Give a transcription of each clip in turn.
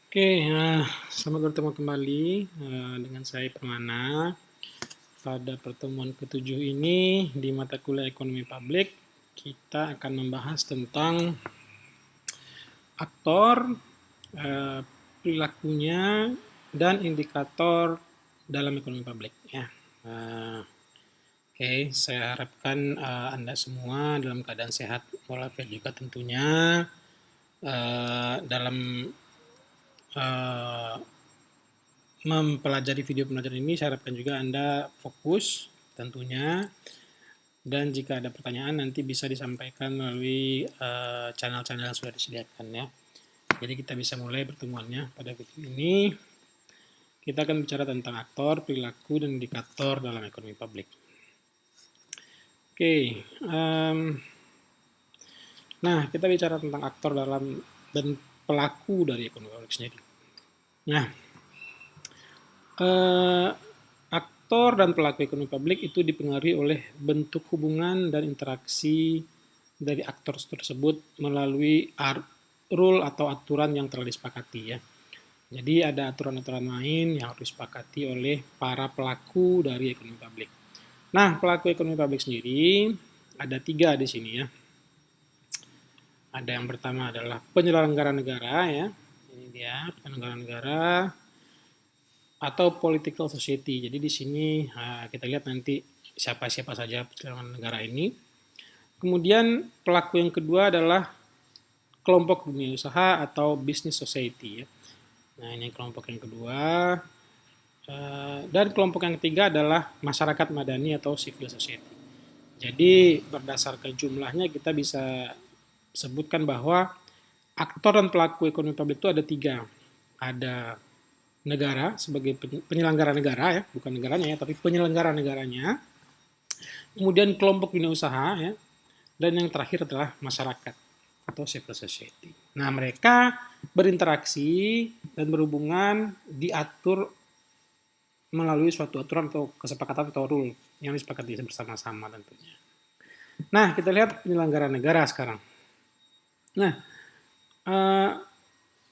Oke, selamat bertemu kembali dengan saya Permana. Pada pertemuan ketujuh ini di mata kuliah Ekonomi Publik, kita akan membahas tentang aktor, eh, perilakunya, dan indikator dalam ekonomi publik. Ya. Oke, saya harapkan Anda semua dalam keadaan sehat walafiat juga tentunya. Dalam eh, mempelajari video pembelajaran ini, saya harapkan juga Anda fokus tentunya. Dan jika ada pertanyaan nanti bisa disampaikan melalui channel-channel yang sudah disediakan ya. Jadi kita bisa mulai pertemuannya pada video ini. Kita akan bicara tentang aktor, perilaku, dan indikator dalam ekonomi publik. Oke, nah kita bicara tentang aktor dalam dan pelaku dari ekonomi publik sendiri. Nah, aktor dan pelaku ekonomi publik itu dipengaruhi oleh bentuk hubungan dan interaksi dari aktor tersebut melalui rule atau aturan yang telah disepakati ya. Jadi ada aturan-aturan main yang harus disepakati oleh para pelaku dari ekonomi publik. Nah, pelaku ekonomi publik sendiri ada 3 di sini ya. Ada yang pertama adalah penyelenggara negara ya. Ini dia penyelenggara negara atau political society. Jadi di sini kita lihat nanti siapa-siapa saja penyelenggara negara ini. Kemudian pelaku yang kedua adalah kelompok dunia usaha atau business society. Ya. Nah ini kelompok yang kedua. Dan kelompok yang ketiga adalah masyarakat madani atau civil society. Jadi berdasarkan jumlahnya kita bisa sebutkan bahwa aktor dan pelaku ekonomi publik itu ada 3. Ada negara sebagai penyelenggara negara ya, bukan negaranya ya, tapi penyelenggara negaranya. Kemudian kelompok dunia usaha ya, dan yang terakhir adalah masyarakat atau civil society. Nah, mereka berinteraksi dan berhubungan diatur melalui suatu aturan atau kesepakatan atau rule yang disepakati bersama-sama tentunya. Nah, kita lihat penyelenggara negara sekarang. Nah,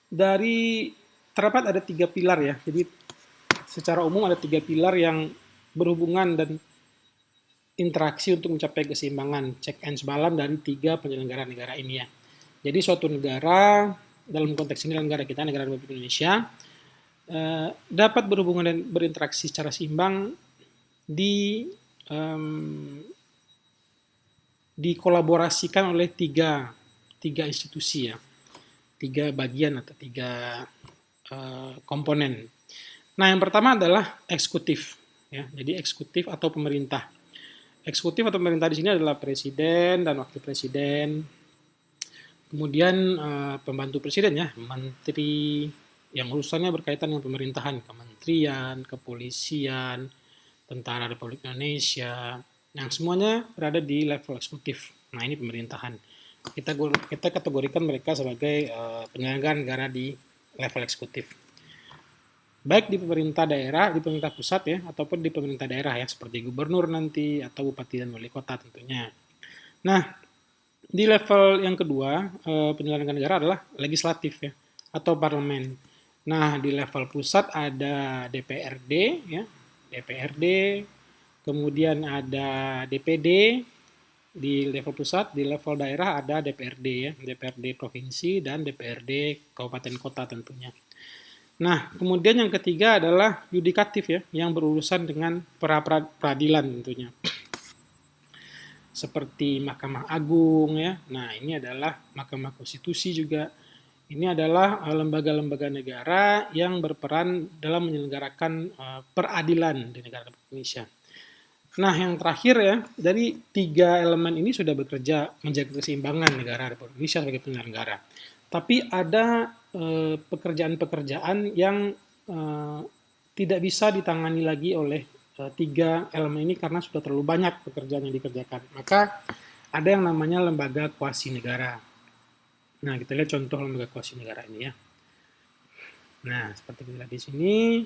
dari terdapat ada 3 pilar ya. Jadi secara umum ada 3 pilar yang berhubungan dan interaksi untuk mencapai keseimbangan check and balance dari 3 penyelenggara negara ini ya. Jadi suatu negara, dalam konteks ini negara kita, negara Republik Indonesia, dapat berhubungan dan berinteraksi secara seimbang dikolaborasikan oleh tiga institusi ya, 3 bagian atau 3 komponen. Nah yang pertama adalah eksekutif ya, jadi eksekutif atau pemerintah. Eksekutif atau pemerintah di sini adalah presiden dan wakil presiden. Kemudian pembantu presiden ya, menteri yang urusannya berkaitan dengan pemerintahan, kementerian, kepolisian, tentara Republik Indonesia, yang semuanya berada di level eksekutif. Nah ini pemerintahan. Kita kategorikan mereka sebagai penyelenggara negara di level eksekutif. Baik di pemerintah daerah, di pemerintah pusat ya, ataupun di pemerintah daerah ya, seperti gubernur nanti, atau bupati dan wali kota tentunya. Nah, di level yang kedua, penyelenggara negara adalah legislatif ya, atau parlemen. Nah, di level pusat ada DPRD ya, DPRD, kemudian ada DPD di level pusat, di level daerah ada DPRD ya, DPRD provinsi dan DPRD kabupaten kota tentunya. Nah, kemudian yang ketiga adalah yudikatif ya, yang berurusan dengan peradilan tentunya. Seperti Mahkamah Agung ya. Nah, ini adalah Mahkamah Konstitusi juga. Ini adalah lembaga-lembaga negara yang berperan dalam menyelenggarakan peradilan di negara Indonesia. Nah, yang terakhir ya, dari 3 elemen ini sudah bekerja menjaga keseimbangan negara Republik Indonesia sebagai penyelenggara. Tapi ada pekerjaan-pekerjaan yang tidak bisa ditangani lagi oleh 3 elemen ini karena sudah terlalu banyak pekerjaan yang dikerjakan. Maka ada yang namanya lembaga kuasi negara. Nah, kita lihat contoh lembaga kuasi negara ini ya. Nah, seperti kita lihat di sini,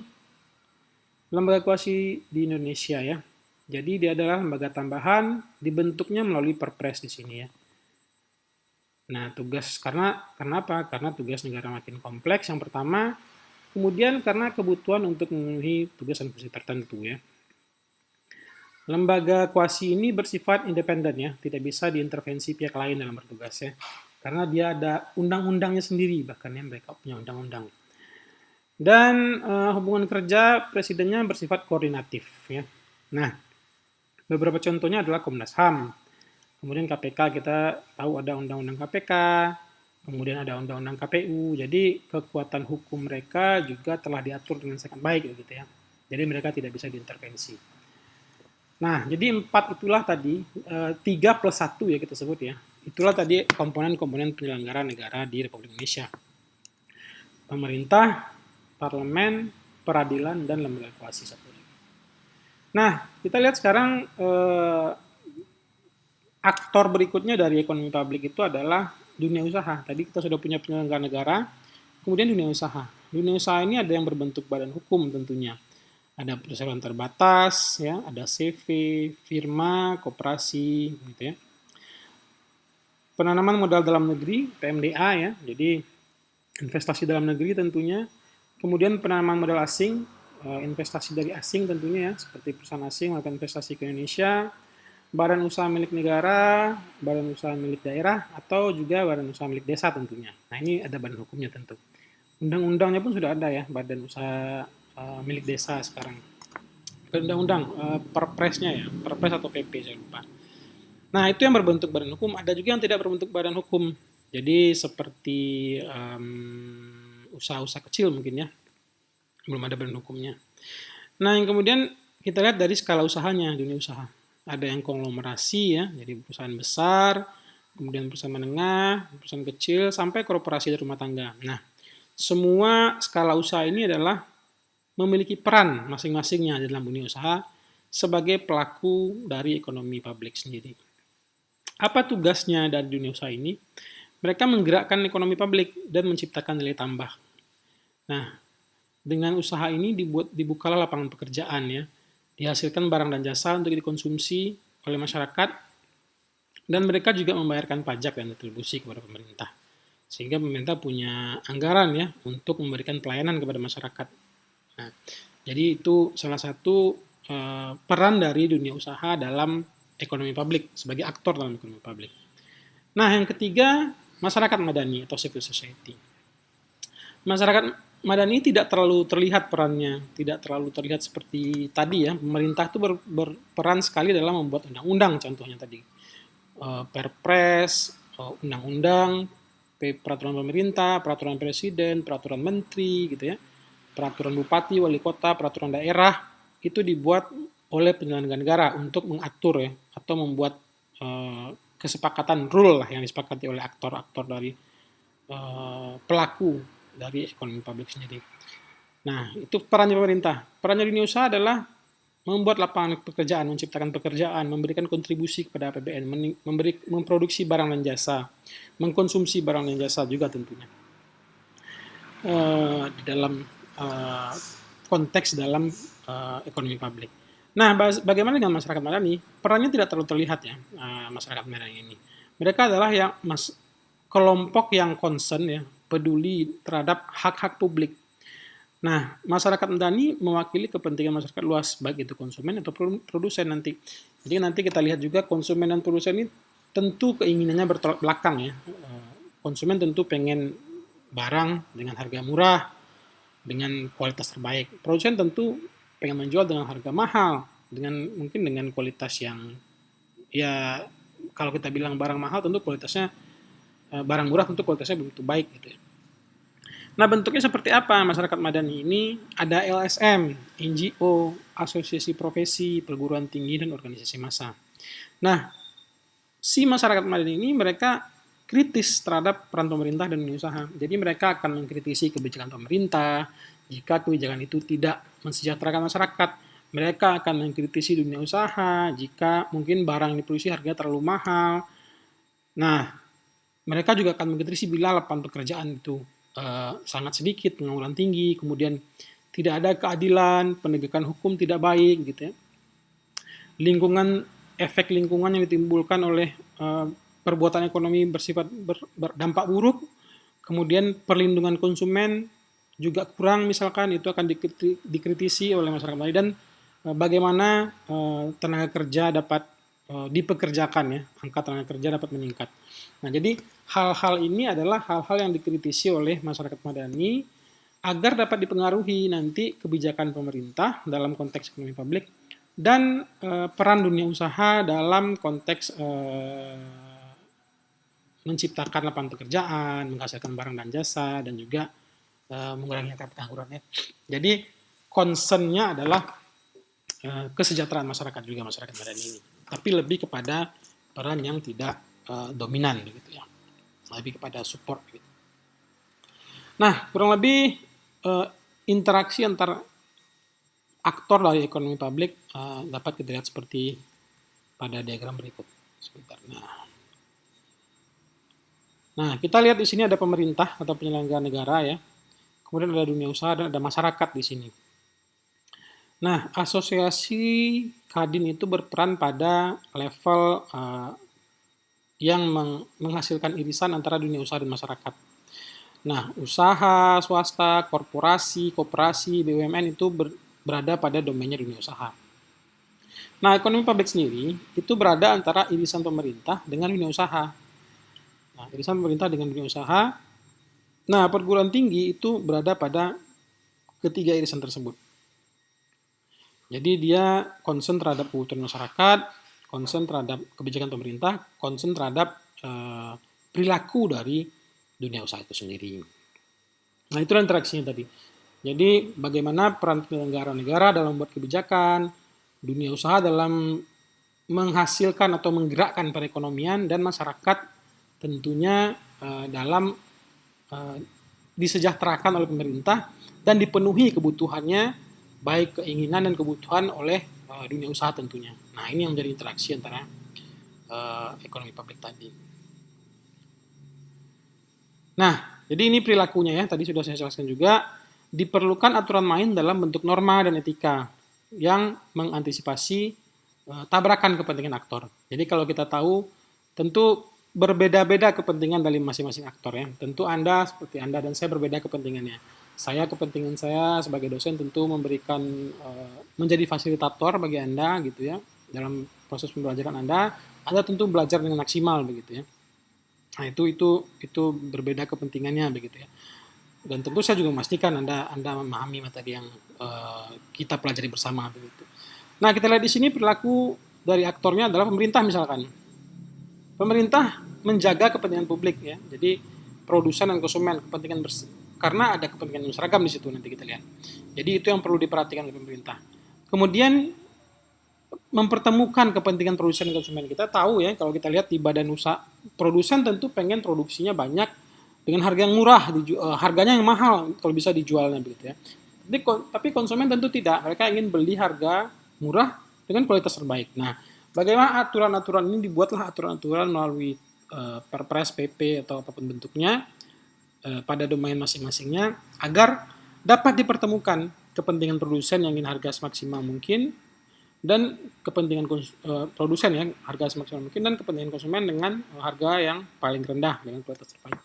lembaga kuasi di Indonesia ya. Jadi dia adalah lembaga tambahan, dibentuknya melalui Perpres di sini ya. Nah, karena apa? Karena tugas negara makin kompleks yang pertama, kemudian karena kebutuhan untuk memenuhi tugas dan fungsi tertentu ya. Lembaga kuasi ini bersifat independen ya, tidak bisa diintervensi pihak lain dalam bertugas ya. Karena dia ada undang-undangnya sendiri, bahkan ya mereka punya undang-undang. Dan hubungan kerja presidennya bersifat koordinatif ya. Nah, beberapa contohnya adalah Komnas HAM. Kemudian KPK kita tahu ada undang-undang KPK, kemudian ada undang-undang KPU. Jadi kekuatan hukum mereka juga telah diatur dengan sangat baik gitu ya. Jadi mereka tidak bisa diintervensi. Nah, jadi 4 itulah tadi, 3 plus 1 ya kita sebut ya. Itulah tadi komponen-komponen penyelenggara negara di Republik Indonesia. Pemerintah, parlemen, peradilan, dan lembaga kuasi satu lagi. Nah, kita lihat sekarang aktor berikutnya dari ekonomi publik itu adalah dunia usaha. Tadi kita sudah punya penyelenggara negara, kemudian dunia usaha. Dunia usaha ini ada yang berbentuk badan hukum tentunya. Ada perusahaan terbatas, ya, ada CV, firma, koperasi, gitu ya. Penanaman modal dalam negeri, PMDA ya, jadi investasi dalam negeri tentunya. Kemudian penanaman modal asing, investasi dari asing tentunya ya, seperti perusahaan asing melakukan investasi ke Indonesia, badan usaha milik negara, badan usaha milik daerah, atau juga badan usaha milik desa tentunya. Nah ini ada badan hukumnya tentu. Undang-undangnya pun sudah ada ya, badan usaha milik desa sekarang. Undang-undang, perpresnya ya, perpres atau PP saya lupa. Nah itu yang berbentuk badan hukum, ada juga yang tidak berbentuk badan hukum. Jadi seperti usaha-usaha kecil mungkin ya, belum ada badan hukumnya. Nah yang kemudian kita lihat dari skala usahanya, dunia usaha. Ada yang konglomerasi ya, jadi perusahaan besar, kemudian perusahaan menengah, perusahaan kecil, sampai korporasi dan rumah tangga. Nah, semua skala usaha ini adalah memiliki peran masing-masingnya dalam dunia usaha sebagai pelaku dari ekonomi publik sendiri. Apa tugasnya dari dunia usaha ini? Mereka menggerakkan ekonomi publik dan menciptakan nilai tambah. Nah, dengan usaha ini dibukalah lapangan pekerjaan ya, dihasilkan barang dan jasa untuk dikonsumsi oleh masyarakat, dan mereka juga membayarkan pajak dan retribusi kepada pemerintah. Sehingga pemerintah punya anggaran ya untuk memberikan pelayanan kepada masyarakat. Nah, jadi itu salah satu peran dari dunia usaha dalam ekonomi publik, sebagai aktor dalam ekonomi publik. Nah, yang ketiga, masyarakat madani atau civil society. Masyarakat madani tidak terlalu terlihat perannya, tidak terlalu terlihat seperti tadi ya. Pemerintah itu berperan sekali dalam membuat undang-undang, contohnya tadi. Perpres, undang-undang, peraturan pemerintah, peraturan presiden, peraturan menteri, gitu ya. Peraturan bupati, wali kota, peraturan daerah, itu dibuat oleh penyelenggara negara untuk mengatur ya, atau membuat kesepakatan rule lah yang disepakati oleh aktor-aktor dari pelaku dari ekonomi publik sendiri. Nah, itu perannya pemerintah. Perannya dunia usaha adalah membuat lapangan pekerjaan, menciptakan pekerjaan, memberikan kontribusi kepada APBN, memproduksi barang dan jasa, mengkonsumsi barang dan jasa juga tentunya. Di dalam konteks dalam ekonomi publik. Nah, bagaimana dengan masyarakat madani? Perannya tidak terlalu terlihat ya, masyarakat madani ini. Mereka adalah yang kelompok yang concern ya, peduli terhadap hak-hak publik. Nah, masyarakat madani mewakili kepentingan masyarakat luas, baik itu konsumen atau produsen nanti. Jadi nanti kita lihat juga konsumen dan produsen ini tentu keinginannya bertolak belakang ya. Konsumen tentu pengen barang dengan harga murah, dengan kualitas terbaik. Produsen tentu pengen menjual dengan harga mahal, mungkin dengan kualitas yang ya kalau kita bilang barang mahal tentu kualitasnya, barang murah tentu kualitasnya begitu baik gitu ya. Nah, bentuknya seperti apa masyarakat madani ini? Ada LSM, NGO, asosiasi profesi, perguruan tinggi, dan organisasi massa. Nah, si masyarakat madani ini mereka kritis terhadap peran pemerintah dan dunia usaha. Jadi mereka akan mengkritisi kebijakan pemerintah jika kebijakan itu tidak mensejahterakan masyarakat. Mereka akan mengkritisi dunia usaha jika mungkin barang yang diproduksi harganya terlalu mahal. Nah, mereka juga akan mengkritisi bila lapangan pekerjaan itu sangat sedikit, pengangguran tinggi, kemudian tidak ada keadilan, penegakan hukum tidak baik, gitu ya. Efek lingkungan yang ditimbulkan oleh perbuatan ekonomi bersifat berdampak buruk, kemudian perlindungan konsumen juga kurang misalkan, itu akan dikritisi oleh masyarakat Bali. Dan bagaimana tenaga kerja dapat dipekerjakan ya, angka tenaga kerja dapat meningkat. Nah, jadi hal-hal ini adalah hal-hal yang dikritisi oleh masyarakat Madani agar dapat dipengaruhi nanti kebijakan pemerintah dalam konteks ekonomi publik dan peran dunia usaha dalam konteks menciptakan lapangan pekerjaan, menghasilkan barang dan jasa, dan juga mengurangi angka pengangguran ya. Jadi concern-nya adalah kesejahteraan masyarakat juga, masyarakat Madani ini. Tapi lebih kepada peran yang tidak dominan gitu ya. Lebih kepada support gitu. Nah, kurang lebih interaksi antar aktor dari ekonomi publik dapat kita lihat seperti pada diagram berikut. Sebentar. Nah, kita lihat di sini ada pemerintah atau penyelenggara negara ya. Kemudian ada dunia usaha dan ada masyarakat di sini. Nah, asosiasi Kadin itu berperan pada level yang menghasilkan irisan antara dunia usaha dan masyarakat. Nah, usaha, swasta, korporasi, koperasi, BUMN itu berada pada domainnya dunia usaha. Nah, ekonomi publik sendiri itu berada antara irisan pemerintah dengan dunia usaha. Nah, irisan pemerintah dengan dunia usaha. Nah, perguruan tinggi itu berada pada ketiga irisan tersebut. Jadi dia concern terhadap kebutuhan masyarakat, concern terhadap kebijakan pemerintah, concern terhadap perilaku dari dunia usaha itu sendiri. Nah, itulah interaksinya tadi. Jadi bagaimana peran penyelenggara negara dalam membuat kebijakan, dunia usaha dalam menghasilkan atau menggerakkan perekonomian, dan masyarakat tentunya dalam disejahterakan oleh pemerintah dan dipenuhi kebutuhannya, baik keinginan dan kebutuhan oleh dunia usaha tentunya. Nah, ini yang menjadi interaksi antara ekonomi publik tadi. Nah, jadi ini perilakunya ya, tadi sudah saya jelaskan juga. Diperlukan aturan main dalam bentuk norma dan etika yang mengantisipasi tabrakan kepentingan aktor. Jadi kalau kita tahu, tentu berbeda-beda kepentingan dari masing-masing aktor ya. Tentu Anda seperti Anda dan saya berbeda kepentingannya. Saya, kepentingan saya sebagai dosen tentu memberikan menjadi fasilitator bagi Anda gitu ya dalam proses pembelajaran Anda. Anda tentu belajar dengan maksimal begitu ya. Nah, itu berbeda kepentingannya begitu ya. Dan tentu saya juga memastikan Anda memahami materi yang kita pelajari bersama begitu. Nah, kita lihat di sini perilaku dari aktornya adalah pemerintah misalkan. Pemerintah menjaga kepentingan publik ya. Jadi produsen dan konsumen kepentingan karena ada kepentingan yang seragam di situ nanti kita lihat. Jadi itu yang perlu diperhatikan oleh pemerintah. Kemudian mempertemukan kepentingan produsen dan konsumen. Kita tahu ya, kalau kita lihat di badan usaha, produsen tentu pengen produksinya banyak dengan harga yang murah, harganya yang mahal kalau bisa dijualnya begitu ya. Tapi konsumen tentu tidak, mereka ingin beli harga murah dengan kualitas terbaik. Nah, bagaimana aturan-aturan ini dibuatlah aturan-aturan melalui Perpres, PP atau apapun bentuknya pada domain masing-masingnya agar dapat dipertemukan kepentingan produsen yang ingin harga semaksimal mungkin dan kepentingan produsen ya harga semaksimal mungkin dan kepentingan konsumen dengan harga yang paling rendah dengan kualitas terbaik.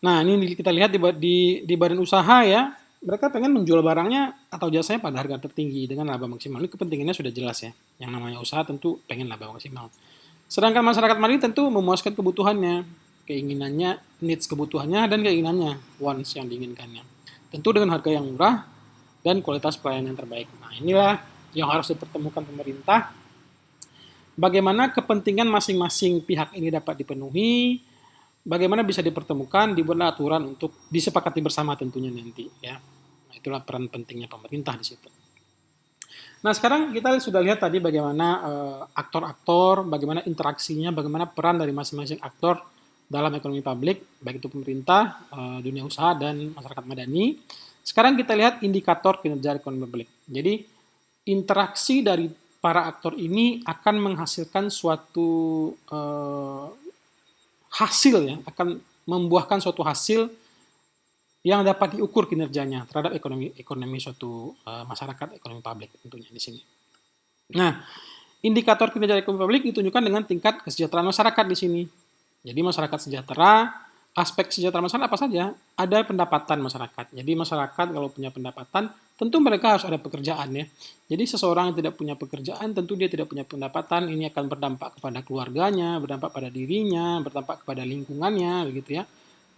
Nah, ini kita lihat di badan usaha ya, mereka pengen menjual barangnya atau jasanya pada harga tertinggi dengan laba maksimal. Ini kepentingannya sudah jelas ya. Yang namanya usaha tentu pengen laba maksimal. Sedangkan masyarakat Mali tentu memuaskan kebutuhannya, keinginannya, needs kebutuhannya, dan keinginannya, wants yang diinginkannya. Tentu dengan harga yang murah dan kualitas pelayanan yang terbaik. Nah, inilah yang harus dipertemukan pemerintah. Bagaimana kepentingan masing-masing pihak ini dapat dipenuhi, bagaimana bisa dipertemukan, dibuatlah aturan untuk disepakati bersama tentunya nanti ya. Nah, itulah peran pentingnya pemerintah di situ. Nah, sekarang kita sudah lihat tadi bagaimana aktor-aktor, bagaimana interaksinya, bagaimana peran dari masing-masing aktor dalam ekonomi publik, baik itu pemerintah, dunia usaha, dan masyarakat madani. Sekarang kita lihat indikator kinerja ekonomi publik. Jadi, interaksi dari para aktor ini akan menghasilkan suatu hasil ya, akan membuahkan suatu hasil yang dapat diukur kinerjanya terhadap ekonomi suatu masyarakat, ekonomi publik tentunya di sini. Nah, indikator kinerja ekonomi publik ditunjukkan dengan tingkat kesejahteraan masyarakat di sini. Jadi masyarakat sejahtera, aspek kesejahteraan masyarakat apa saja? Ada pendapatan masyarakat. Jadi masyarakat kalau punya pendapatan, tentu mereka harus ada pekerjaan ya. Jadi seseorang yang tidak punya pekerjaan, tentu dia tidak punya pendapatan. Ini akan berdampak kepada keluarganya, berdampak pada dirinya, berdampak kepada lingkungannya, begitu ya.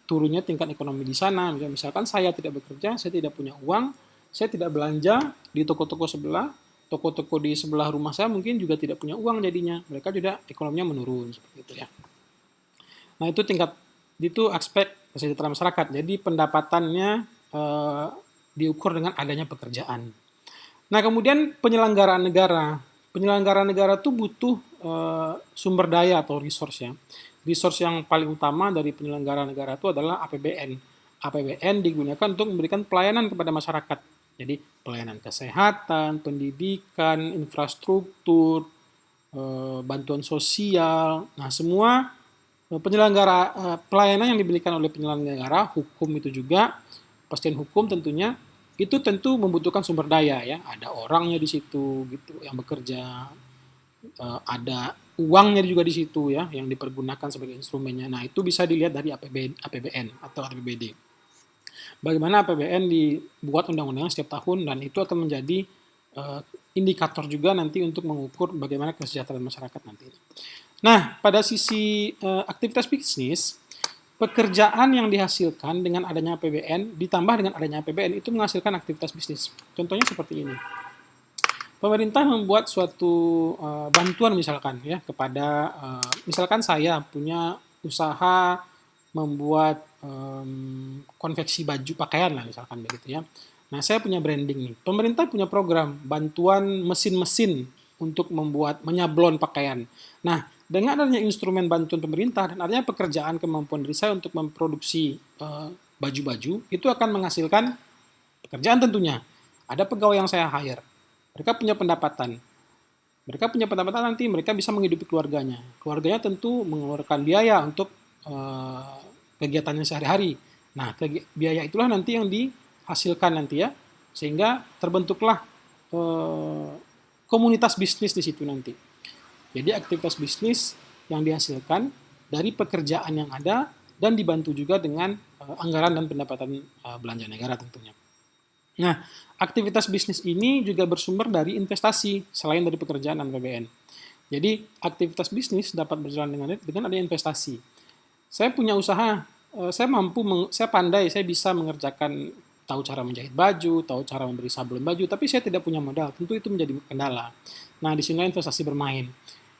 Turunnya tingkat ekonomi di sana. Misalkan saya tidak bekerja, saya tidak punya uang, saya tidak belanja di toko-toko sebelah, toko-toko di sebelah rumah saya mungkin juga tidak punya uang jadinya. Mereka juga ekonominya menurun seperti itu ya. Nah, itu aspek kesejahteraan masyarakat. Jadi pendapatannya diukur dengan adanya pekerjaan. Nah, kemudian penyelenggaraan negara. Penyelenggaraan negara itu butuh sumber daya atau resource ya. Resource yang paling utama dari penyelenggaraan negara itu adalah APBN. APBN digunakan untuk memberikan pelayanan kepada masyarakat. Jadi pelayanan kesehatan, pendidikan, infrastruktur, bantuan sosial. Nah, semua penyelenggara pelayanan yang diberikan oleh penyelenggara hukum itu juga, kepastian hukum tentunya, itu tentu membutuhkan sumber daya ya. Ada orangnya di situ gitu yang bekerja, ada uangnya juga di situ ya yang dipergunakan sebagai instrumennya. Nah, itu bisa dilihat dari APBN atau APBD. Bagaimana APBN dibuat undang-undang setiap tahun dan itu akan menjadi indikator juga nanti untuk mengukur bagaimana kesejahteraan masyarakat nanti. Nah, pada sisi aktivitas bisnis, pekerjaan yang dihasilkan dengan adanya APBN ditambah dengan adanya APBN itu menghasilkan aktivitas bisnis. Contohnya seperti ini. Pemerintah membuat suatu bantuan misalkan ya kepada misalkan saya punya usaha membuat konveksi baju pakaian lah misalkan begitu ya. Nah, saya punya branding nih. Pemerintah punya program bantuan mesin-mesin untuk menyablon pakaian. Nah, dengan adanya instrumen bantuan pemerintah dan adanya pekerjaan kemampuan diri saya untuk memproduksi baju-baju, itu akan menghasilkan pekerjaan tentunya. Ada pegawai yang saya hire. Mereka punya pendapatan. Mereka punya pendapatan nanti mereka bisa menghidupi keluarganya. Keluarganya tentu mengeluarkan biaya untuk kegiatannya sehari-hari. Nah, biaya itulah nanti yang dihasilkan nanti ya, sehingga terbentuklah komunitas bisnis di situ nanti. Jadi aktivitas bisnis yang dihasilkan dari pekerjaan yang ada dan dibantu juga dengan anggaran dan pendapatan belanja negara tentunya. Nah, aktivitas bisnis ini juga bersumber dari investasi selain dari pekerjaan dan APBN. Jadi, aktivitas bisnis dapat berjalan dengan adanya investasi. Saya punya usaha, saya pandai, saya bisa mengerjakan, tahu cara menjahit baju, tahu cara memberi sablon baju, tapi saya tidak punya modal. Tentu itu menjadi kendala. Nah, di sini investasi bermain.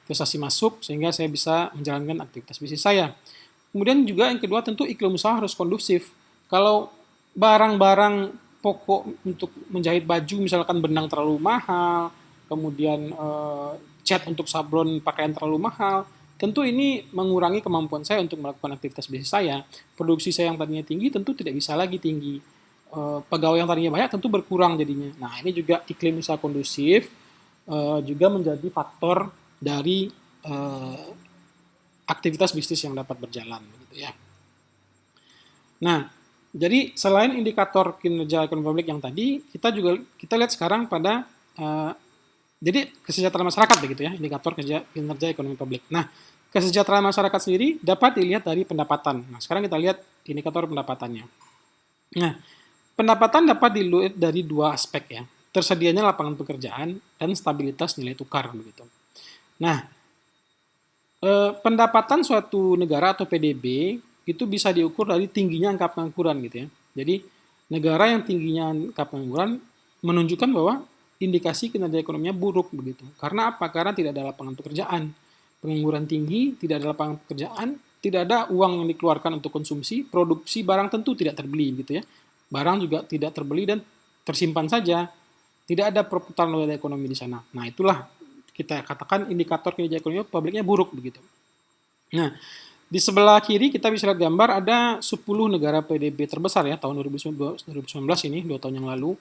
Investasi masuk sehingga saya bisa menjalankan aktivitas bisnis saya. Kemudian juga yang kedua tentu iklim usaha harus kondusif. Kalau barang-barang pokok untuk menjahit baju misalkan benang terlalu mahal, kemudian cat untuk sablon pakaian terlalu mahal, tentu ini mengurangi kemampuan saya untuk melakukan aktivitas bisnis saya. Produksi saya yang tadinya tinggi tentu tidak bisa lagi tinggi. Pegawai yang tadinya banyak tentu berkurang jadinya. Nah, ini juga iklim usaha kondusif juga menjadi faktor dari aktivitas bisnis yang dapat berjalan gitu ya. Nah, jadi selain indikator kinerja ekonomi publik yang tadi, kita lihat sekarang pada jadi kesejahteraan masyarakat begitu ya, indikator kinerja ekonomi publik. Nah, kesejahteraan masyarakat sendiri dapat dilihat dari pendapatan. Nah, sekarang kita lihat indikator pendapatannya. Nah, pendapatan dapat dilihat dari dua aspek ya, tersedianya lapangan pekerjaan dan stabilitas nilai tukar begitu. Nah, pendapatan suatu negara atau PDB itu bisa diukur dari tingginya angka pengangguran gitu ya. Jadi negara yang tingginya angka pengangguran menunjukkan bahwa indikasi kinerja ekonominya buruk begitu. Karena apa? Karena tidak ada lapangan pekerjaan. Pengangguran tinggi, tidak ada lapangan pekerjaan, tidak ada uang yang dikeluarkan untuk konsumsi, produksi barang tentu tidak terbeli gitu ya. Barang juga tidak terbeli dan tersimpan saja. Tidak ada perputaran roda ekonomi di sana. Nah, itulah kita katakan indikator kinerja ekonomi publiknya buruk begitu. Nah, di sebelah kiri kita bisa lihat gambar ada 10 negara PDB terbesar ya tahun 2019 ini, 2 tahun yang lalu.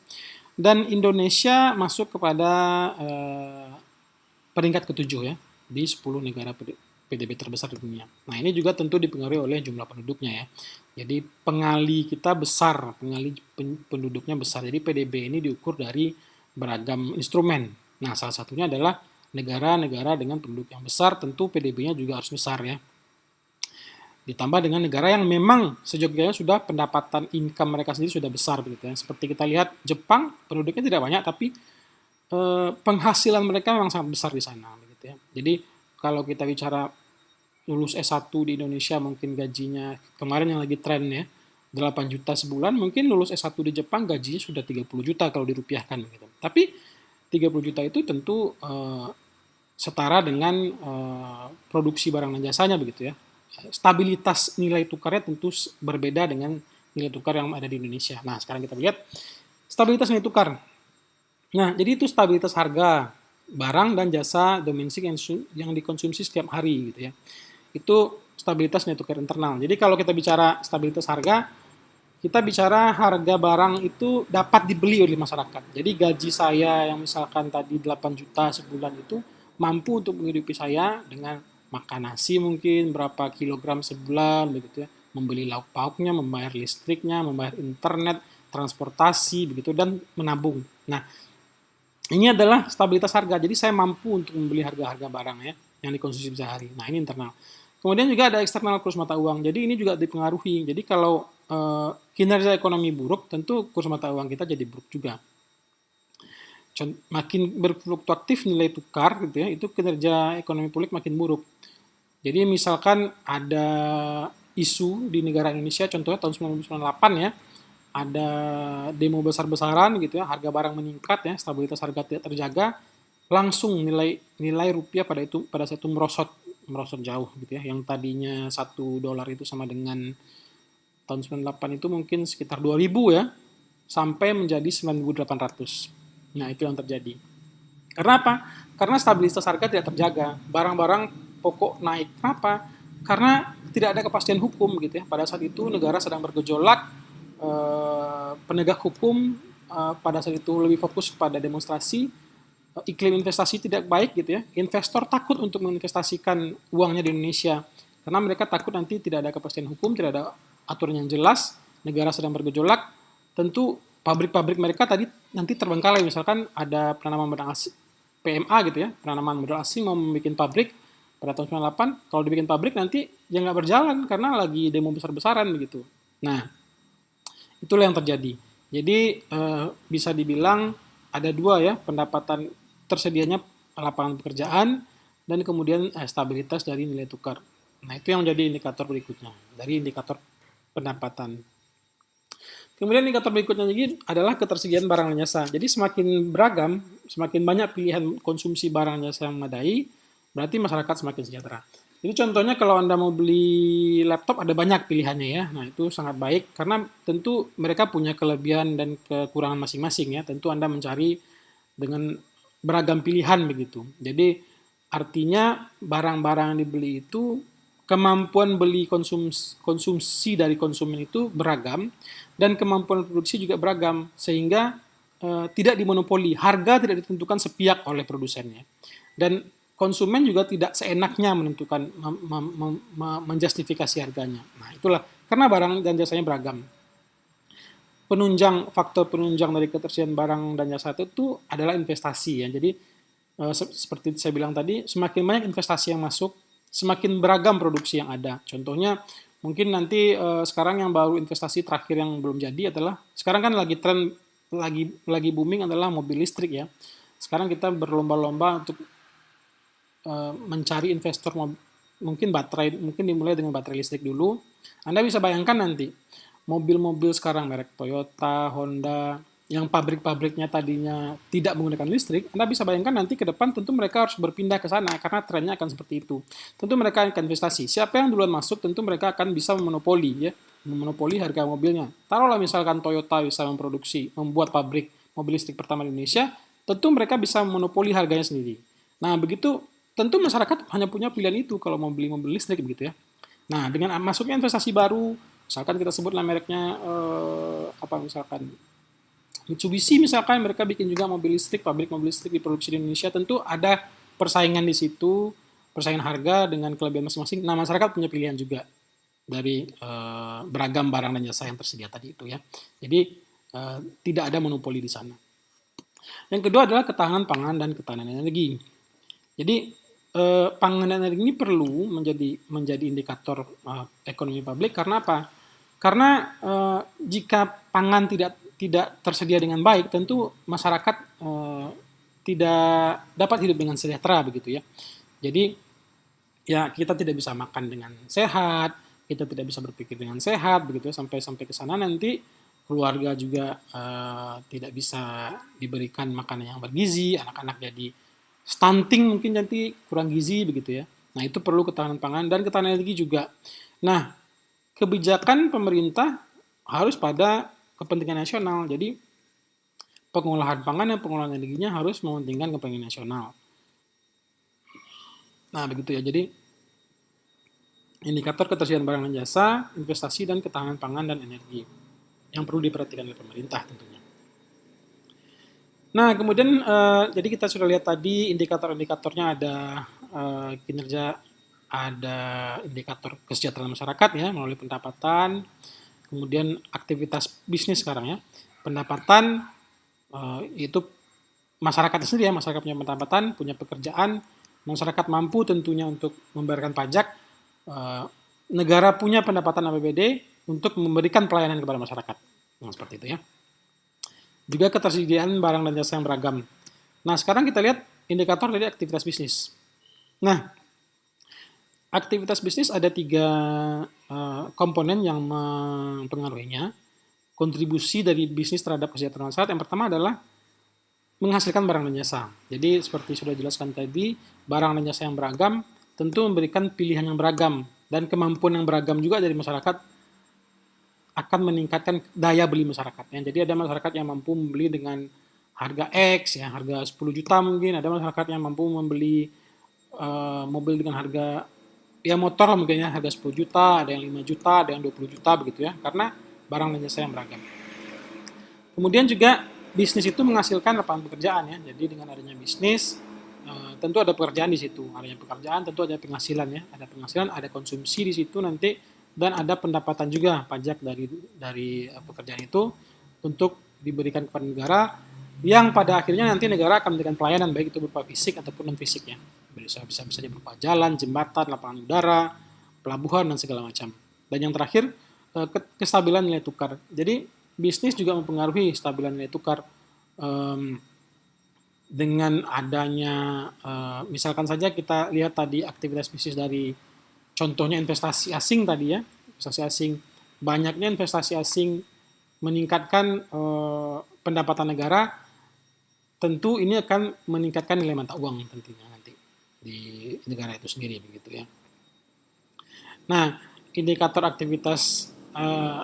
Dan Indonesia masuk kepada peringkat ke-7 ya, di 10 negara PDB terbesar di dunia. Nah, ini juga tentu dipengaruhi oleh jumlah penduduknya ya. Jadi pengali kita besar, pengali penduduknya besar. Jadi PDB ini diukur dari beragam instrumen. Nah, salah satunya adalah negara-negara dengan penduduk yang besar tentu PDB-nya juga harus besar ya. Ditambah dengan negara yang memang sejognya sudah pendapatan income mereka sendiri sudah besar begitu ya. Seperti kita lihat Jepang penduduknya tidak banyak tapi penghasilan mereka memang sangat besar di sana begitu ya. Jadi kalau kita bicara lulus S1 di Indonesia mungkin gajinya kemarin yang lagi tren ya 8 juta sebulan, mungkin lulus S1 di Jepang gajinya sudah 30 juta kalau dirupiahkan gitu. Tapi 30 juta itu tentu setara dengan produksi barang dan jasanya begitu ya. Stabilitas nilai tukarnya tentu berbeda dengan nilai tukar yang ada di Indonesia. Nah, sekarang kita lihat stabilitas nilai tukar. Nah, jadi itu stabilitas harga barang dan jasa domestik yang dikonsumsi setiap hari gitu ya. Itu stabilitas nilai tukar internal. Jadi kalau kita bicara stabilitas harga, kita bicara harga barang itu dapat dibeli oleh masyarakat. Jadi gaji saya yang misalkan tadi 8 juta sebulan itu mampu untuk menghidupi saya dengan makan nasi mungkin berapa kilogram sebulan begitu ya, membeli lauk pauknya, membayar listriknya, membayar internet, transportasi begitu dan menabung. Nah, ini adalah stabilitas harga. Jadi saya mampu untuk membeli harga-harga barang ya yang dikonsumsi sehari. Nah, ini internal. Kemudian juga ada eksternal kurs mata uang. Jadi ini juga dipengaruhi. Jadi kalau kinerja ekonomi buruk, tentu kurs mata uang kita jadi buruk juga. Makin berfluktuatif nilai tukar gitu ya, itu kinerja ekonomi publik makin buruk. Jadi misalkan ada isu di negara Indonesia, contohnya tahun 1998 ya, ada demo besar-besaran gitu ya, harga barang meningkat ya, stabilitas harga tidak terjaga, langsung nilai rupiah pada saat itu merosot jauh gitu ya. Yang tadinya $1 itu sama dengan tahun 98 itu mungkin sekitar 2000 ya, sampai menjadi 9.800. Nah, itu yang terjadi. Karena apa? Karena stabilitas harga tidak terjaga. Barang-barang pokok naik. Kenapa? Karena tidak ada kepastian hukum gitu ya. Pada saat itu negara sedang bergejolak, penegak hukum pada saat itu lebih fokus pada demonstrasi, iklim investasi tidak baik gitu ya. Investor takut untuk menginvestasikan uangnya di Indonesia karena mereka takut nanti tidak ada kepastian hukum, tidak ada aturan yang jelas, negara sedang bergejolak, tentu pabrik-pabrik mereka tadi nanti terbengkalai. Misalkan ada penanaman modal asing, PMA gitu ya, penanaman modal asing mau membuat pabrik pada tahun 98, kalau dibikin pabrik nanti ya nggak berjalan karena lagi demo besar-besaran begitu. Nah, itulah yang terjadi. Jadi bisa dibilang ada dua ya, pendapatan tersedianya lapangan pekerjaan dan kemudian stabilitas dari nilai tukar. Nah, itu yang menjadi indikator berikutnya dari indikator pendapatan. Kemudian indikator berikutnya lagi adalah ketersediaan barang dan jasa. Jadi semakin beragam, semakin banyak pilihan konsumsi barang dan jasa yang memadai, berarti masyarakat semakin sejahtera. Jadi contohnya kalau Anda mau beli laptop ada banyak pilihannya ya. Nah, itu sangat baik karena tentu mereka punya kelebihan dan kekurangan masing-masing ya. Tentu Anda mencari dengan beragam pilihan begitu. Jadi artinya barang-barang yang dibeli itu kemampuan beli konsumsi dari konsumen itu beragam dan kemampuan produksi juga beragam sehingga tidak dimonopoli, harga tidak ditentukan sepihak oleh produsennya dan konsumen juga tidak seenaknya menentukan menjustifikasi harganya. Nah, itulah karena barang dan jasanya beragam. Faktor penunjang dari ketersediaan barang dan jasa itu adalah investasi ya. Jadi seperti saya bilang tadi, semakin banyak investasi yang masuk, semakin beragam produksi yang ada. Contohnya, mungkin nanti sekarang yang baru investasi terakhir yang belum jadi adalah, sekarang kan lagi tren, lagi booming adalah mobil listrik ya. Sekarang kita berlomba-lomba untuk mencari investor mungkin dimulai dengan baterai listrik dulu. Anda bisa bayangkan nanti, mobil-mobil sekarang merek Toyota, Honda, yang pabrik-pabriknya tadinya tidak menggunakan listrik, Anda bisa bayangkan nanti ke depan tentu mereka harus berpindah ke sana karena trennya akan seperti itu. Tentu mereka akan investasi. Siapa yang duluan masuk tentu mereka akan bisa memonopoli harga mobilnya. Taruhlah misalkan Toyota bisa membuat pabrik mobil listrik pertama di Indonesia, tentu mereka bisa memonopoli harganya sendiri. Nah, begitu tentu masyarakat hanya punya pilihan itu kalau mau beli mobil listrik begitu ya. Nah, dengan masuknya investasi baru, misalkan kita sebutlah mereknya misalkan Mitsubishi misalkan mereka bikin juga mobil listrik, pabrik mobil listrik diproduksi di Indonesia, tentu ada persaingan di situ, persaingan harga dengan kelebihan masing-masing. Nah, masyarakat punya pilihan juga dari beragam barang dan jasa yang tersedia tadi itu ya. Jadi tidak ada monopoli di sana. Yang kedua adalah ketahanan pangan dan ketahanan energi. Jadi pangan dan energi ini perlu menjadi indikator ekonomi publik karena apa? Karena jika pangan tidak tersedia dengan baik, tentu masyarakat tidak dapat hidup dengan sejahtera begitu ya. Jadi ya kita tidak bisa makan dengan sehat, kita tidak bisa berpikir dengan sehat begitu ya, sampai ke sana nanti keluarga juga tidak bisa diberikan makanan yang bergizi, anak-anak jadi stunting mungkin nanti kurang gizi begitu ya. Nah, itu perlu ketahanan pangan dan ketahanan energi juga. Nah, kebijakan pemerintah harus pada kepentingan nasional. Jadi pengolahan pangan dan pengolahan energinya harus mementingkan kepentingan nasional. Nah, begitu ya. Jadi indikator ketersediaan barang dan jasa, investasi dan ketahanan pangan dan energi yang perlu diperhatikan oleh pemerintah tentunya. Nah, kemudian jadi kita sudah lihat tadi indikator-indikatornya ada kinerja, ada indikator kesejahteraan masyarakat ya melalui pendapatan, kemudian aktivitas bisnis sekarang ya. Pendapatan itu masyarakat sendiri ya, masyarakat punya pendapatan, punya pekerjaan, masyarakat mampu tentunya untuk membayarkan pajak, negara punya pendapatan APBD untuk memberikan pelayanan kepada masyarakat. Nah, seperti itu ya. Juga ketersediaan barang dan jasa yang beragam. Nah, sekarang kita lihat indikator dari aktivitas bisnis. Nah, aktivitas bisnis ada 3 komponen yang mempengaruhinya. Kontribusi dari bisnis terhadap kesejahteraan masyarakat yang pertama adalah menghasilkan barang dan jasa. Jadi seperti sudah dijelaskan tadi, barang dan jasa yang beragam tentu memberikan pilihan yang beragam dan kemampuan yang beragam juga dari masyarakat akan meningkatkan daya beli masyarakat. Ya. Jadi ada masyarakat yang mampu membeli dengan harga X, ya harga 10 juta mungkin. Ada masyarakat yang mampu membeli mobil dengan harga ya motor lah mungkin ya harga 10 juta, ada yang 5 juta, ada yang 20 juta begitu ya. Karena barang dan jasa yang beragam. Kemudian juga bisnis itu menghasilkan lapangan pekerjaan ya. Jadi dengan adanya bisnis tentu ada pekerjaan di situ. Adanya pekerjaan tentu ada penghasilan ya. Ada penghasilan, ada konsumsi di situ nanti dan ada pendapatan juga pajak dari pekerjaan itu untuk diberikan kepada negara yang pada akhirnya nanti negara akan memberikan pelayanan baik itu berupa fisik ataupun non fisik ya. Bisa saja berupa jalan, jembatan, lapangan udara, pelabuhan dan segala macam. Dan yang terakhir kestabilan nilai tukar. Jadi bisnis juga mempengaruhi stabilan nilai tukar dengan adanya misalkan saja kita lihat tadi aktivitas bisnis dari contohnya investasi asing tadi ya, investasi asing, banyaknya investasi asing meningkatkan pendapatan negara, tentu ini akan meningkatkan nilai mata uang tentunya nanti di negara itu sendiri begitu ya. Nah, indikator aktivitas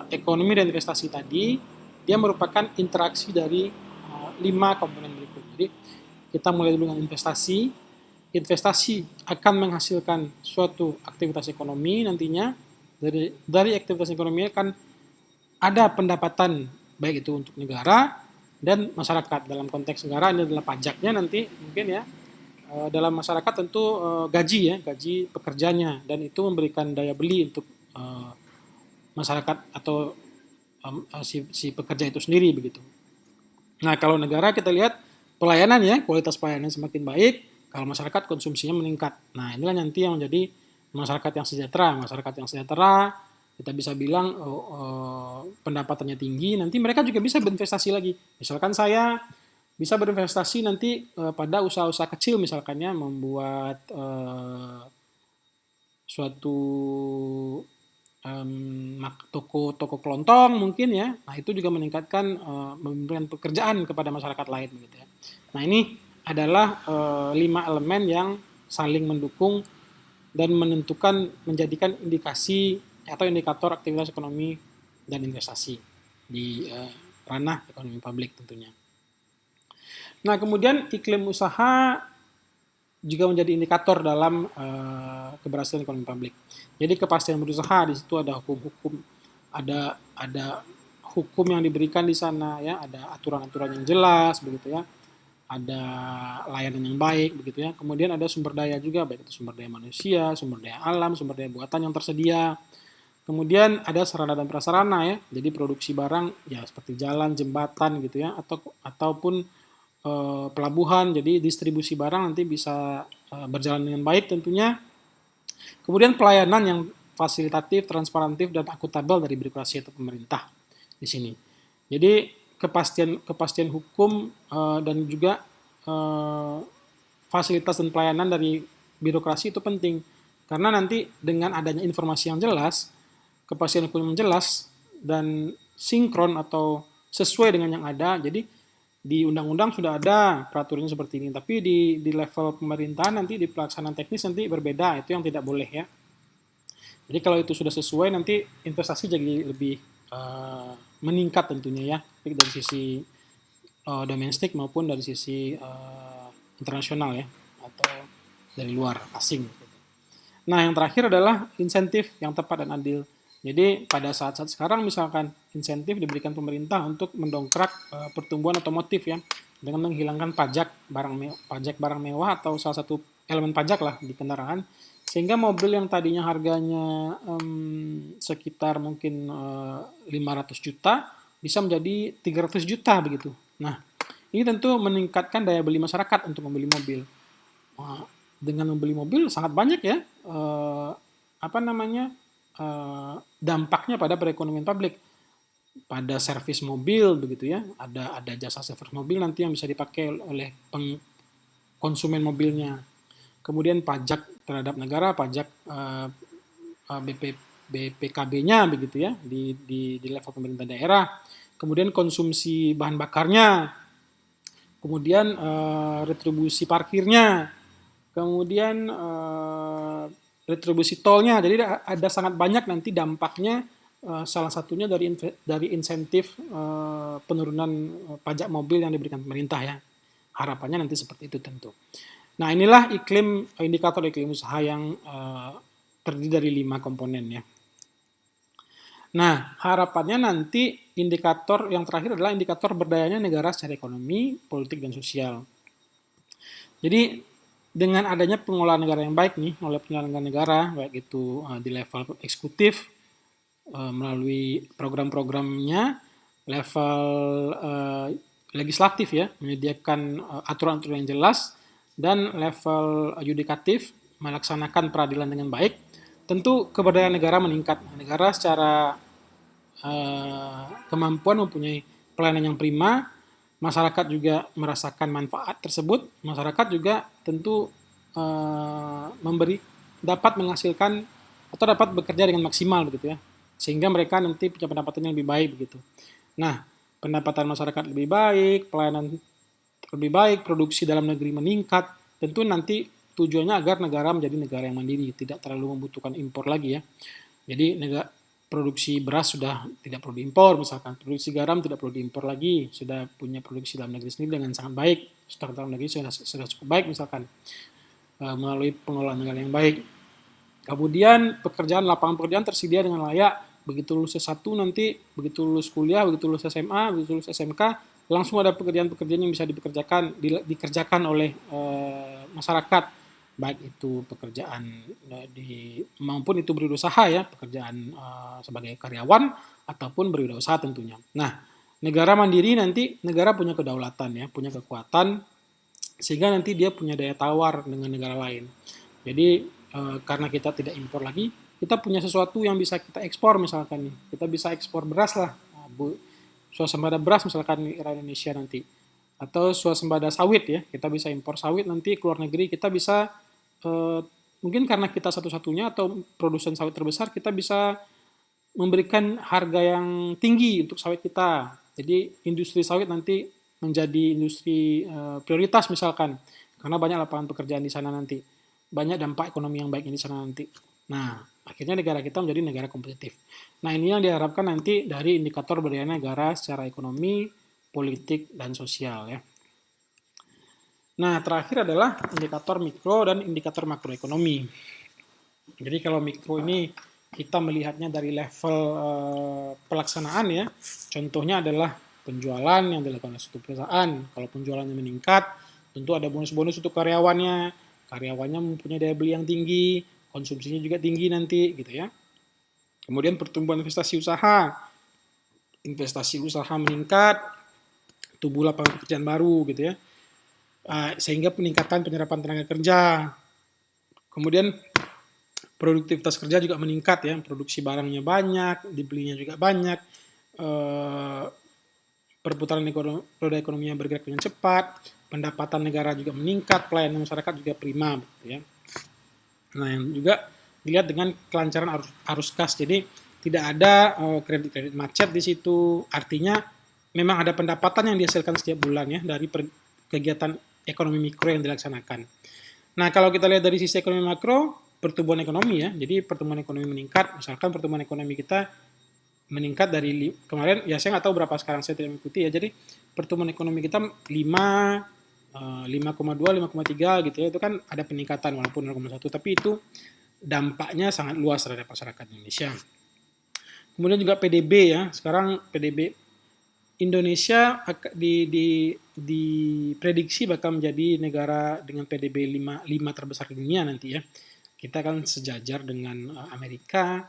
ekonomi dan investasi tadi dia merupakan interaksi dari 5 komponen berikut. Jadi kita mulai dulu dengan investasi. Investasi akan menghasilkan suatu aktivitas ekonomi nantinya. Dari aktivitas ekonomi akan ada pendapatan baik itu untuk negara dan masyarakat. Dalam konteks negara ini adalah pajaknya nanti mungkin ya. Dalam masyarakat tentu gaji ya, gaji pekerjanya dan itu memberikan daya beli untuk masyarakat atau si pekerja itu sendiri begitu. Nah, kalau negara kita lihat pelayanan ya, kualitas pelayanan semakin baik, kalau masyarakat konsumsinya meningkat. Nah, inilah nanti yang menjadi masyarakat yang sejahtera. Masyarakat yang sejahtera, kita bisa bilang pendapatannya tinggi, nanti mereka juga bisa berinvestasi lagi. Misalkan saya bisa berinvestasi nanti pada usaha-usaha kecil misalkannya membuat suatu toko kelontong mungkin ya. Nah, itu juga meningkatkan memberikan pekerjaan kepada masyarakat lain gitu ya. Nah, ini adalah 5 elemen yang saling mendukung dan menentukan menjadikan indikasi atau indikator aktivitas ekonomi dan investasi di ranah ekonomi publik tentunya. Nah, kemudian iklim usaha juga menjadi indikator dalam keberhasilan ekonomi publik. Jadi kepastian berusaha di situ ada hukum-hukum, ada hukum yang diberikan di sana ya, ada aturan-aturan yang jelas begitu ya, ada layanan yang baik begitu ya. Kemudian ada sumber daya juga, baik itu sumber daya manusia, sumber daya alam, sumber daya buatan yang tersedia. Kemudian ada sarana dan prasarana ya, jadi produksi barang ya seperti jalan, jembatan gitu ya, ataupun pelabuhan, jadi distribusi barang nanti bisa berjalan dengan baik tentunya. Kemudian pelayanan yang fasilitatif, transparantif, dan akuntabel dari birokrasi atau pemerintah di sini. Jadi kepastian hukum dan juga eh, fasilitas dan pelayanan dari birokrasi itu penting. Karena nanti dengan adanya informasi yang jelas, kepastian hukum yang jelas, dan sinkron atau sesuai dengan yang ada, jadi di undang-undang sudah ada peraturan seperti ini, tapi di level pemerintahan nanti di pelaksanaan teknis nanti berbeda, itu yang tidak boleh ya. Jadi kalau itu sudah sesuai nanti investasi jadi lebih meningkat tentunya ya, baik dari sisi domestik maupun dari sisi internasional ya, atau dari luar asing. Nah yang terakhir adalah insentif yang tepat dan adil. Jadi pada saat-saat sekarang misalkan insentif diberikan pemerintah untuk mendongkrak pertumbuhan otomotif ya, dengan menghilangkan pajak barang mewah atau salah satu elemen pajak lah di kendaraan, sehingga mobil yang tadinya harganya sekitar mungkin 500 juta bisa menjadi 300 juta begitu. Nah ini tentu meningkatkan daya beli masyarakat untuk membeli mobil. Dengan membeli mobil sangat banyak ya dampaknya pada perekonomian publik, pada servis mobil begitu ya, ada jasa servis mobil nanti yang bisa dipakai oleh konsumen mobilnya. Kemudian pajak terhadap negara, pajak BPKB-nya begitu ya di level pemerintah daerah. Kemudian konsumsi bahan bakarnya, kemudian retribusi parkirnya, kemudian retribusi tolnya. Jadi ada sangat banyak nanti dampaknya, salah satunya dari insentif penurunan pajak mobil yang diberikan pemerintah ya. Harapannya nanti seperti itu tentu. Nah inilah indikator iklim usaha yang terdiri dari 5 komponen ya. Nah harapannya nanti indikator yang terakhir adalah indikator berdayanya negara secara ekonomi, politik, dan sosial. Jadi dengan adanya pengelolaan negara yang baik nih oleh penyelenggara negara, baik itu di level eksekutif melalui program-programnya, level legislatif ya, menyediakan aturan-aturan yang jelas, dan level yudikatif melaksanakan peradilan dengan baik, tentu keberdayaan negara meningkat. Negara secara kemampuan mempunyai pelayanan yang prima, masyarakat juga merasakan manfaat tersebut, masyarakat juga tentu dapat menghasilkan atau dapat bekerja dengan maksimal begitu ya, sehingga mereka nanti punya pendapatan yang lebih baik begitu. Nah, pendapatan masyarakat lebih baik, pelayanan lebih baik, produksi dalam negeri meningkat, tentu nanti tujuannya agar negara menjadi negara yang mandiri, tidak terlalu membutuhkan impor lagi ya. Jadi produksi beras sudah tidak perlu diimpor misalkan, produksi garam tidak perlu diimpor lagi, sudah punya produksi dalam negeri sendiri dengan sangat baik, stok dalam negeri sudah cukup baik misalkan, melalui pengelolaan negara yang baik. Kemudian lapangan pekerjaan tersedia dengan layak, begitu lulus S1 nanti, begitu lulus kuliah, begitu lulus SMA, begitu lulus SMK, langsung ada pekerjaan-pekerjaan yang bisa dikerjakan oleh masyarakat, baik itu pekerjaan maupun itu berwirausaha ya, pekerjaan sebagai karyawan ataupun berwirausaha tentunya. Nah, negara mandiri nanti negara punya kedaulatan ya, punya kekuatan, sehingga nanti dia punya daya tawar dengan negara lain. Jadi karena kita tidak impor lagi, kita punya sesuatu yang bisa kita ekspor misalkan nih, kita bisa ekspor beras lah, swasembada beras misalkan di era Indonesia nanti, atau swasembada sawit ya, kita bisa impor sawit nanti ke luar negeri, kita bisa mungkin karena kita satu-satunya atau produsen sawit terbesar, kita bisa memberikan harga yang tinggi untuk sawit kita. Jadi industri sawit nanti menjadi industri prioritas misalkan, karena banyak lapangan pekerjaan di sana nanti, banyak dampak ekonomi yang baik di sana nanti. Nah, akhirnya negara kita menjadi negara kompetitif. Nah, ini yang diharapkan nanti dari indikator berdayanya negara secara ekonomi, politik, dan sosial ya. Nah, terakhir adalah indikator mikro dan indikator makroekonomi. Jadi kalau mikro ini kita melihatnya dari level pelaksanaan ya. Contohnya adalah penjualan yang dilakukan oleh suatu perusahaan. Kalau penjualannya meningkat, tentu ada bonus-bonus untuk karyawannya. Karyawannya mempunyai daya beli yang tinggi, konsumsinya juga tinggi nanti gitu ya. Kemudian pertumbuhan investasi usaha meningkat, tumbuh lapangan pekerjaan baru gitu ya. sehingga peningkatan penyerapan tenaga kerja. Kemudian produktivitas kerja juga meningkat ya, produksi barangnya banyak, dibelinya juga banyak, perputaran roda ekonominya bergerak dengan cepat, pendapatan negara juga meningkat, pelayanan masyarakat juga prima, gitu ya. Nah, yang juga dilihat dengan kelancaran arus kas, jadi tidak ada kredit-kredit macet di situ. Artinya memang ada pendapatan yang dihasilkan setiap bulan ya dari kegiatan ekonomi mikro yang dilaksanakan. Nah, kalau kita lihat dari sisi ekonomi makro, pertumbuhan ekonomi ya, jadi pertumbuhan ekonomi meningkat, misalkan pertumbuhan ekonomi kita meningkat dari kemarin, ya saya nggak tahu berapa sekarang, saya tidak mengikuti ya, jadi pertumbuhan ekonomi kita 5,2, 5,3 gitu ya, itu kan ada peningkatan walaupun 0,1, tapi itu dampaknya sangat luas terhadap masyarakat Indonesia. Kemudian juga PDB ya, sekarang PDB Indonesia diprediksi bakal menjadi negara dengan PDB 5 terbesar di dunia nanti ya. Kita kan sejajar dengan Amerika,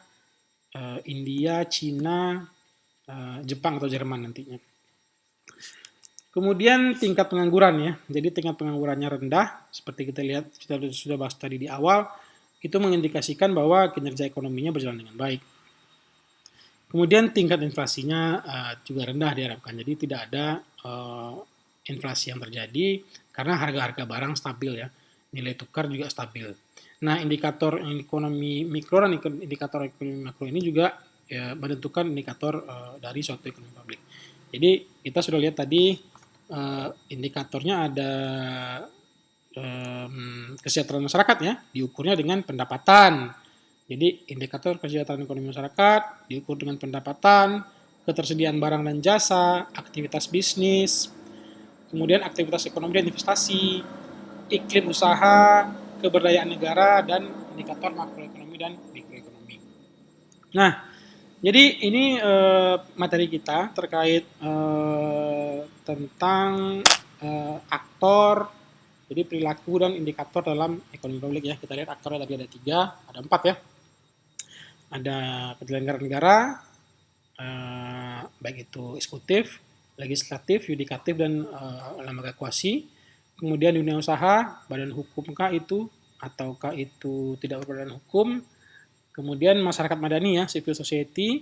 India, Cina, Jepang atau Jerman nantinya. Kemudian tingkat pengangguran ya. Jadi tingkat penganggurannya rendah, seperti kita lihat, kita sudah bahas tadi di awal, itu mengindikasikan bahwa kinerja ekonominya berjalan dengan baik. Kemudian tingkat inflasinya juga rendah diharapkan. Jadi tidak ada inflasi yang terjadi karena harga-harga barang stabil ya. Nilai tukar juga stabil. Nah, indikator ekonomi mikro dan indikator ekonomi makro ini juga ya, menentukan indikator dari suatu ekonomi publik. Jadi kita sudah lihat tadi indikatornya ada kesejahteraan masyarakat ya, diukurnya dengan pendapatan. Jadi indikator kesejahteraan ekonomi masyarakat diukur dengan pendapatan, ketersediaan barang dan jasa, aktivitas bisnis, kemudian aktivitas ekonomi dan investasi, iklim usaha, keberdayaan negara, dan indikator makroekonomi dan mikroekonomi. Nah, jadi ini materi kita terkait tentang aktor, jadi perilaku dan indikator dalam ekonomi publik ya. Kita lihat aktornya tadi ada 3, ada 4 ya. Ada penyelenggara negara, baik itu eksekutif, legislatif, yudikatif, dan lembaga kuasi. Kemudian dunia usaha, badan hukum kah itu, ataukah itu tidak berbadan hukum. Kemudian masyarakat madani ya, civil society.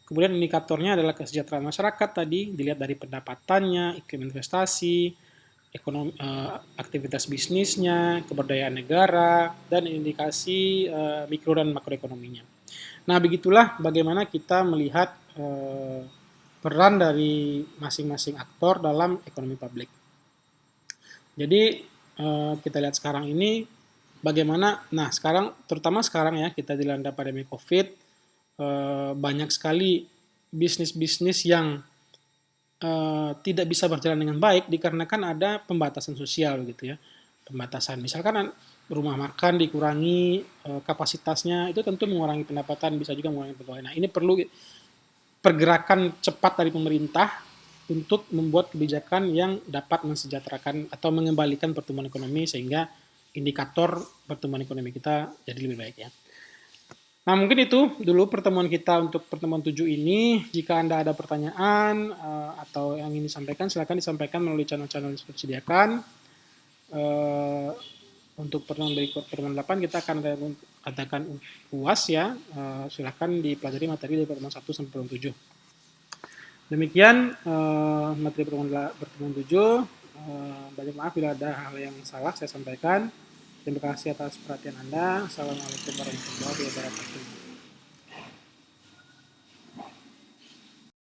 Kemudian indikatornya adalah kesejahteraan masyarakat tadi, dilihat dari pendapatannya, iklim investasi, ekonomi, aktivitas bisnisnya, keberdayaan negara, dan indikasi mikro dan makroekonominya. Nah, begitulah bagaimana kita melihat peran dari masing-masing aktor dalam ekonomi publik. Jadi kita lihat sekarang ini bagaimana, nah sekarang, terutama sekarang ya, kita dilanda pandemi COVID, banyak sekali bisnis-bisnis yang tidak bisa berjalan dengan baik dikarenakan ada pembatasan sosial gitu ya. Pembatasan, misalkan rumah makan dikurangi kapasitasnya, itu tentu mengurangi pendapatan, bisa juga mengurangi pegawai. Nah, ini perlu pergerakan cepat dari pemerintah untuk membuat kebijakan yang dapat mensejahterakan atau mengembalikan pertumbuhan ekonomi sehingga indikator pertumbuhan ekonomi kita jadi lebih baik ya. Nah, mungkin itu dulu pertemuan kita untuk pertemuan 7 ini. Jika Anda ada pertanyaan atau yang ingin disampaikan, silakan disampaikan melalui channel-channel yang sudah disediakan. Untuk pertemuan berikut, pertemuan 8, kita akan adakan UAS ya. Silakan dipelajari materi dari pertemuan 1 sampai pertemuan 7. Demikian materi pertemuan 7. Banyak maaf bila ada hal yang salah saya sampaikan. Terima kasih atas perhatian Anda. Assalamualaikum warahmatullahi wabarakatuh.